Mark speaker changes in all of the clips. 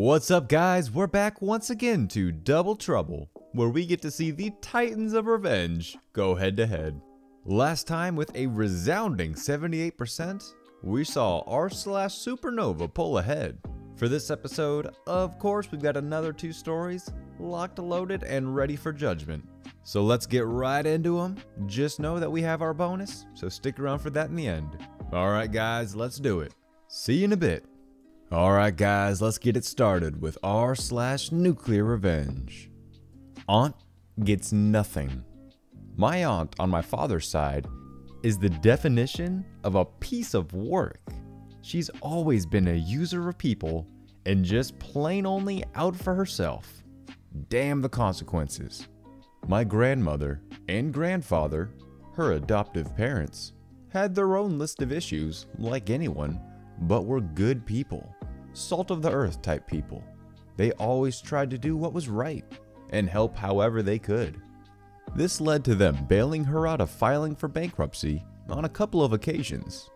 Speaker 1: What's up, guys? We're back once again to Double Trouble, where we get to see the Titans of Revenge go head to head. Last time, with a resounding 78%, we saw r/Supernova pull ahead. For this episode, of course, we've got another 2 stories, locked, loaded, and ready for judgment. So let's get right into them. Just know that we have our bonus, so stick around for that in the end. Alright guys, let's do it. See you in a bit. Alright guys, let's get it started with r/Nuclear Revenge. Aunt gets nothing. My aunt on my father's side is the definition of a piece of work. She's always been a user of people and just plain only out for herself. Damn the consequences. My grandmother and grandfather, her adoptive parents, had their own list of issues like anyone, but were good people. Salt of the earth type people. They always tried to do what was right and help however they could. This led to them bailing her out of filing for bankruptcy on a couple of occasions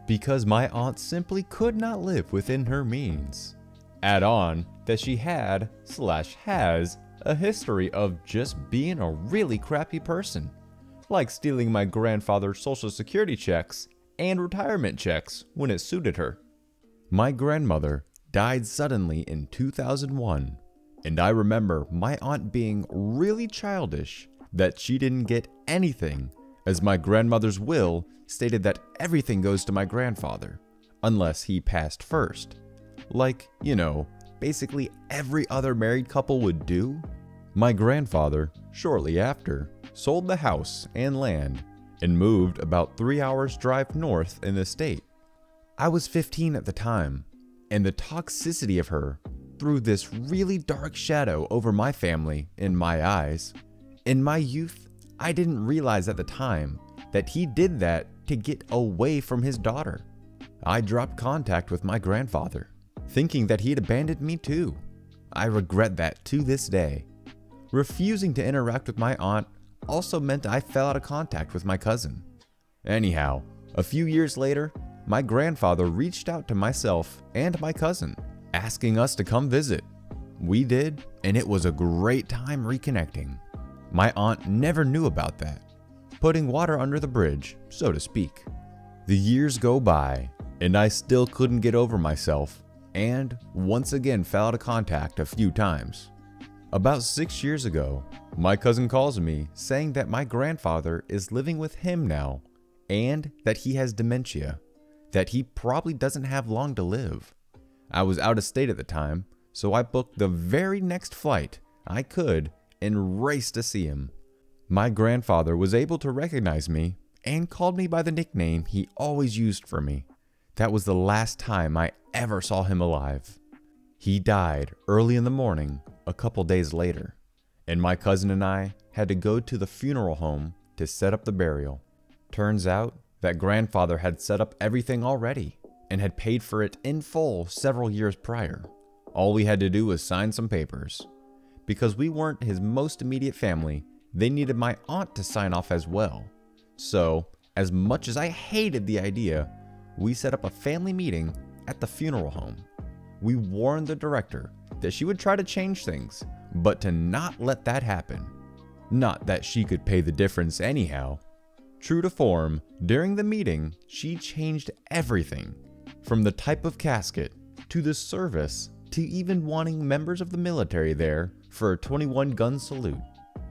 Speaker 1: because my aunt simply could not live within her means. Add on that she had/has a history of just being a really crappy person, like stealing my grandfather's social security checks and retirement checks when it suited her. My grandmother died suddenly in 2001, and I remember my aunt being really childish that she didn't get anything, as my grandmother's will stated that everything goes to my grandfather, unless he passed first. Like, you know, basically every other married couple would do. My grandfather, shortly after, sold the house and land and moved about 3 hours drive north in the state. I was 15 at the time, and the toxicity of her threw this really dark shadow over my family in my eyes. In my youth, I didn't realize at the time that he did that to get away from his daughter. I dropped contact with my grandfather, thinking that he'd abandoned me too. I regret that to this day. Refusing to interact with my aunt also meant I fell out of contact with my cousin. Anyhow, a few years later, my grandfather reached out to myself and my cousin, asking us to come visit. We did, and it was a great time reconnecting. My aunt never knew about that, putting water under the bridge, so to speak. The years go by, and I still couldn't get over myself, and once again fell out of contact a few times. About 6 years ago, my cousin calls me saying that my grandfather is living with him now, and that he has dementia, that he probably doesn't have long to live. I was out of state at the time, so I booked the very next flight I could and raced to see him. My grandfather was able to recognize me and called me by the nickname he always used for me. That was the last time I ever saw him alive. He died early in the morning a couple days later, and my cousin and I had to go to the funeral home to set up the burial. Turns out that grandfather had set up everything already and had paid for it in full several years prior. All we had to do was sign some papers. Because we weren't his most immediate family, they needed my aunt to sign off as well. So, as much as I hated the idea, we set up a family meeting at the funeral home. We warned the director that she would try to change things, but to not let that happen. Not that she could pay the difference anyhow. True to form, during the meeting, she changed everything, from the type of casket, to the service, to even wanting members of the military there for a 21-gun salute.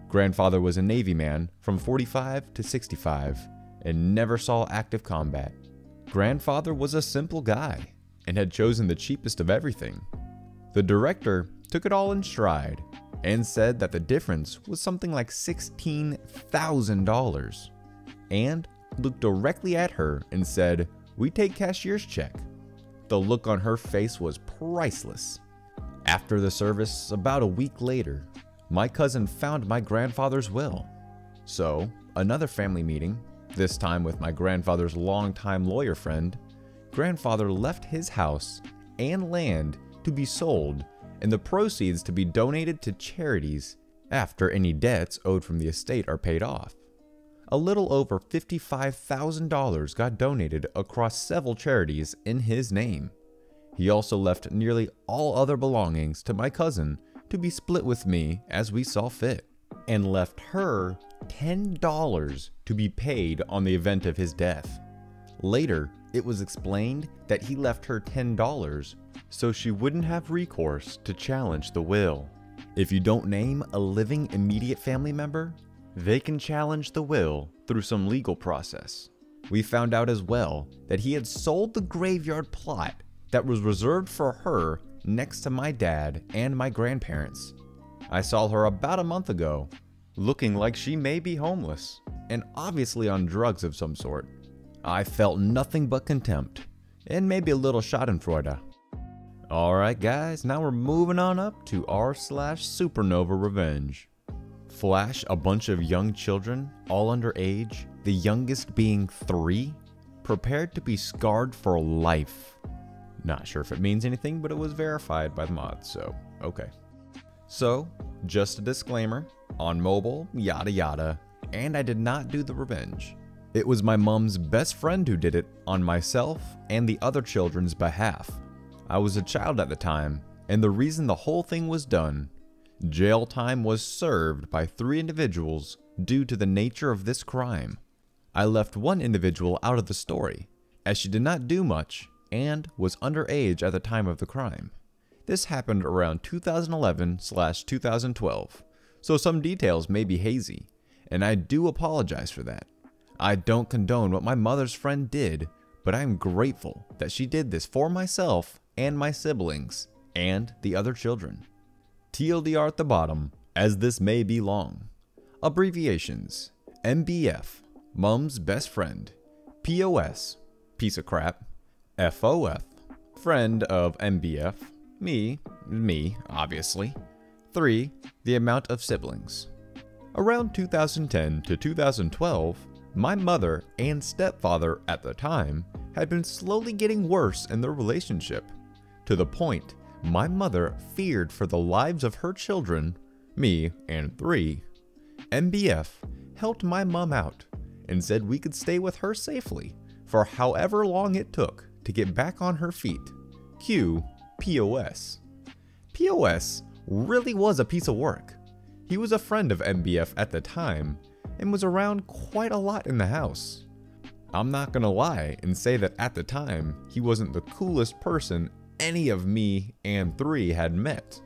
Speaker 1: Grandfather was a Navy man from 45 to 65 and never saw active combat. Grandfather was a simple guy and had chosen the cheapest of everything. The director took it all in stride and said that the difference was something like $16,000 and looked directly at her and said, "We take cashier's check." The look on her face was priceless. After the service, about a week later, my cousin found my grandfather's will. So, another family meeting, this time with my grandfather's longtime lawyer friend, grandfather left his house and land to be sold and the proceeds to be donated to charities after any debts owed from the estate are paid off. A little over $55,000 got donated across several charities in his name. He also left nearly all other belongings to my cousin to be split with me as we saw fit, and left her $10 to be paid on the event of his death. Later, it was explained that he left her $10 so she wouldn't have recourse to challenge the will. If you don't name a living immediate family member, they can challenge the will through some legal process. We found out as well that he had sold the graveyard plot that was reserved for her next to my dad and my grandparents. I saw her about a month ago, looking like she may be homeless and obviously on drugs of some sort. I felt nothing but contempt and maybe a little schadenfreude. Alright guys, now we're moving on up to r/Supernova Revenge. Flash a bunch of young children, all underage, the youngest being 3, prepared to be scarred for life. Not sure if it means anything, but it was verified by the mods, so okay. So, just a disclaimer, on mobile, yada yada, and I did not do the revenge. It was my mom's best friend who did it on myself and the other children's behalf. I was a child at the time, and the reason the whole thing was done, jail time was served by 3 individuals due to the nature of this crime. I left one individual out of the story, as she did not do much and was underage at the time of the crime. This happened around 2011/2012, so some details may be hazy, and I do apologize for that. I don't condone what my mother's friend did, but I am grateful that she did this for myself and my siblings and the other children. TLDR at the bottom, as this may be long. Abbreviations: MBF, Mom's Best Friend; POS, Piece of Crap; FOF, Friend of MBF, me obviously. 3, the amount of siblings. Around 2010 to 2012, my mother and stepfather at the time had been slowly getting worse in their relationship, to the point my mother feared for the lives of her children, me and 3. MBF helped my mom out and said we could stay with her safely for however long it took to get back on her feet. Cue POS. POS really was a piece of work. He was a friend of MBF at the time and was around quite a lot in the house. I'm not gonna lie and say that at the time, he wasn't the coolest person any of me and 3 had met.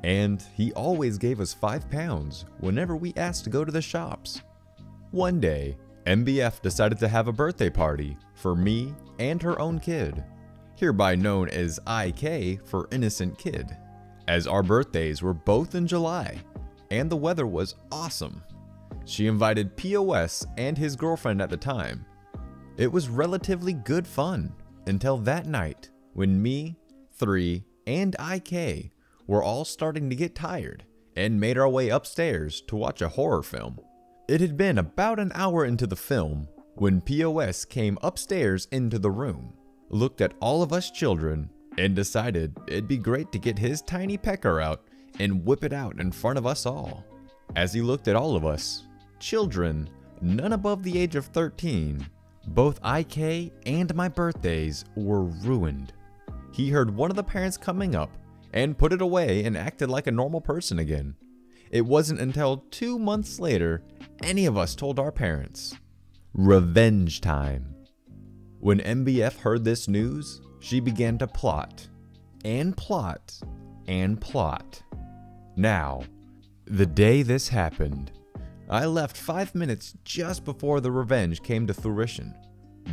Speaker 1: And he always gave us £5 whenever we asked to go to the shops. One day, MBF decided to have a birthday party for me and her own kid, hereby known as IK for Innocent Kid, as our birthdays were both in July, and the weather was awesome. She invited POS and his girlfriend at the time. It was relatively good fun until that night when me, 3, and IK were all starting to get tired and made our way upstairs to watch a horror film. It had been about an hour into the film when POS came upstairs into the room, looked at all of us children, and decided it'd be great to get his tiny pecker out and whip it out in front of us all. As he looked at all of us, children, none above the age of 13, both IK and my birthdays were ruined. He heard one of the parents coming up and put it away and acted like a normal person again. It wasn't until 2 months later any of us told our parents. Revenge time. When MBF heard this news, she began to plot, and plot, and plot. Now, the day this happened, I left 5 minutes just before the revenge came to fruition.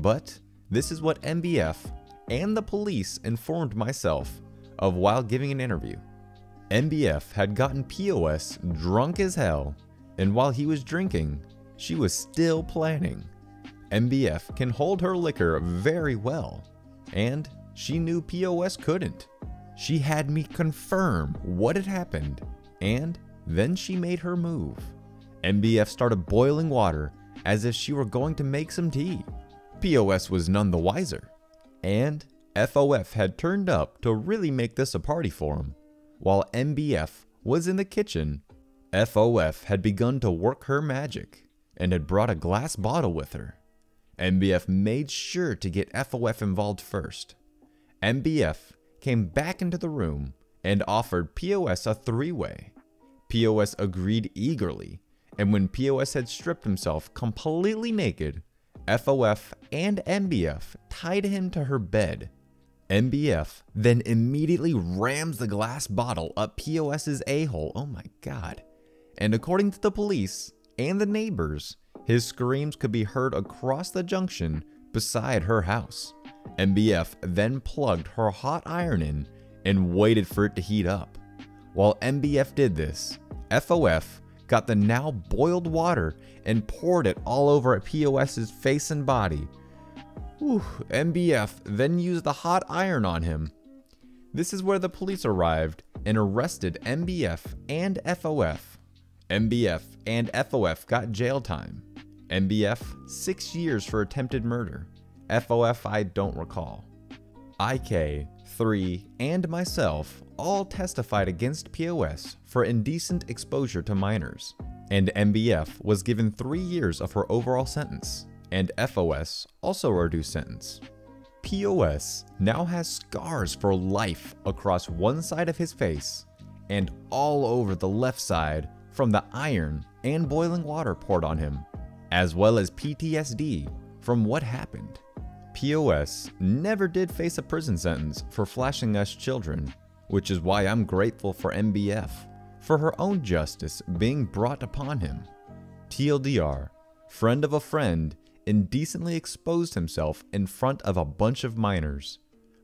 Speaker 1: But this is what MBF and the police informed myself of while giving an interview. MBF had gotten POS drunk as hell, and while he was drinking, she was still planning. MBF can hold her liquor very well, and she knew POS couldn't. She had me confirm what had happened, and then she made her move. MBF started boiling water as if she were going to make some tea. POS was none the wiser, and FOF had turned up to really make this a party for him. While MBF was in the kitchen, FOF had begun to work her magic and had brought a glass bottle with her. MBF made sure to get FOF involved first. MBF came back into the room and offered POS a three-way. POS agreed eagerly, and when POS had stripped himself completely naked, FOF and MBF tied him to her bed. MBF then immediately rams the glass bottle up POS's a-hole, oh my god, and according to the police and the neighbors, his screams could be heard across the junction beside her house. MBF then plugged her hot iron in and waited for it to heat up. While MBF did this, FOF got the now boiled water and poured it all over POS's face and body. MBF then used the hot iron on him. This is where the police arrived and arrested MBF and FOF. MBF and FOF got jail time. MBF 6 years for attempted murder. FOF I don't recall. IK, 3, and myself all testified against POS for indecent exposure to minors, and MBF was given 3 years of her overall sentence, and FOS also a reduced sentence. POS now has scars for life across one side of his face and all over the left side from the iron and boiling water poured on him, as well as PTSD from what happened. POS never did face a prison sentence for flashing us children, which is why I'm grateful for MBF for her own justice being brought upon him. TLDR, friend of a friend indecently exposed himself in front of a bunch of minors.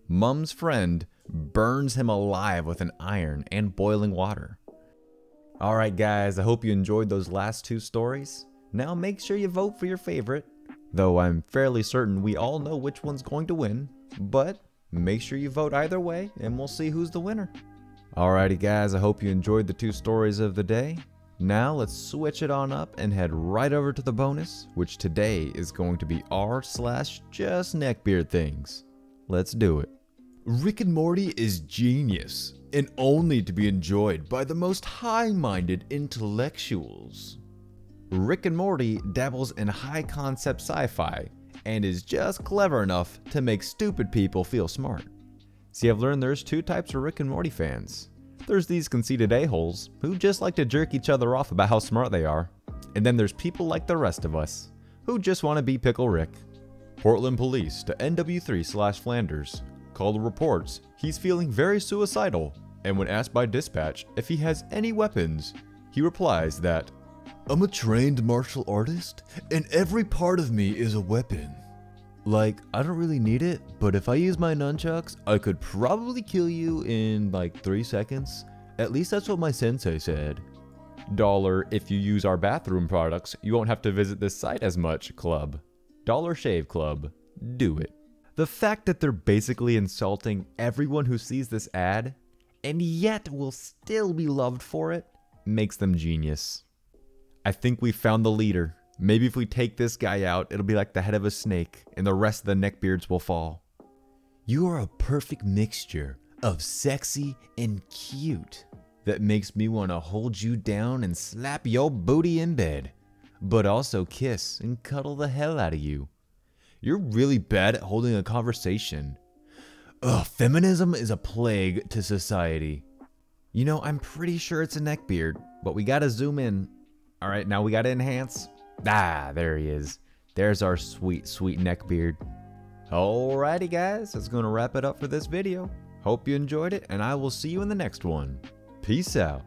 Speaker 1: Mum's friend burns him alive with an iron and boiling water. Alright guys, I hope you enjoyed those last 2 stories. Now make sure you vote for your favorite. Though I'm fairly certain we all know which one's going to win, but make sure you vote either way and we'll see who's the winner. Alrighty guys, I hope you enjoyed the 2 stories of the day. Now let's switch it on up and head right over to the bonus, which today is going to be r/just neckbeard things. Let's do it. Rick and Morty is genius and only to be enjoyed by the most high-minded intellectuals. Rick and Morty dabbles in high-concept sci-fi and is just clever enough to make stupid people feel smart. See, I've learned there's 2 types of Rick and Morty fans. There's these conceited a-holes who just like to jerk each other off about how smart they are, and then there's people like the rest of us who just want to be Pickle Rick. Portland police to NW3/Flanders called reports he's feeling very suicidal, and when asked by dispatch if he has any weapons, he replies that, "I'm a trained martial artist, and every part of me is a weapon. Like, I don't really need it, but if I use my nunchucks, I could probably kill you in like 3 seconds. At least that's what my sensei said." $, if you use our bathroom products, you won't have to visit this site as much, club. Dollar Shave Club. Do it. The fact that they're basically insulting everyone who sees this ad, and yet will still be loved for it, makes them genius. I think we found the leader. Maybe if we take this guy out, it'll be like the head of a snake, and the rest of the neckbeards will fall. You are a perfect mixture of sexy and cute that makes me want to hold you down and slap your booty in bed, but also kiss and cuddle the hell out of you. You're really bad at holding a conversation. Ugh, feminism is a plague to society. You know, I'm pretty sure it's a neckbeard, but we gotta zoom in. Alright, now we gotta enhance. Ah, there he is. There's our sweet, sweet neckbeard. Alrighty guys, that's gonna wrap it up for this video. Hope you enjoyed it, and I will see you in the next one. Peace out.